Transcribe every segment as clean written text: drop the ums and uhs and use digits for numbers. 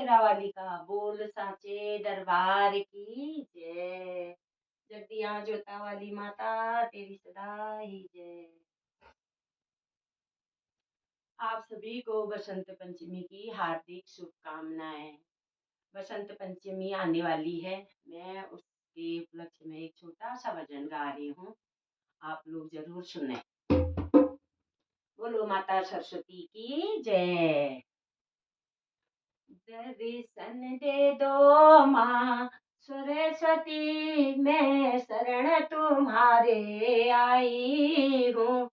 शेरावाली का बोल साचे दरबार की जय। जगदिया जोता वाली माता तेरी सदा ही जय। आप सभी को बसंत पंचमी की हार्दिक शुभकामनाएं। बसंत पंचमी आने वाली है, मैं उसके उपलक्ष्य में एक छोटा सा भजन गा रही हूँ, आप लोग जरूर सुने। बोलो माता सरस्वती की जय। दर्शन दे दो माँ सरस्वती, मैं शरण तुम्हारे आई हूँ।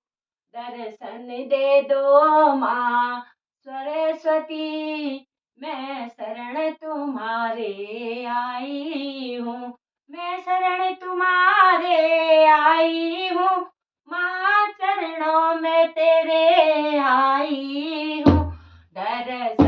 दर्शन दे दो माँ सरस्वती, मैं शरण तुम्हारे आई हूँ। मैं शरण तुम्हारे आई हूँ, माँ चरणों में तेरे आई हूँ। दर्शन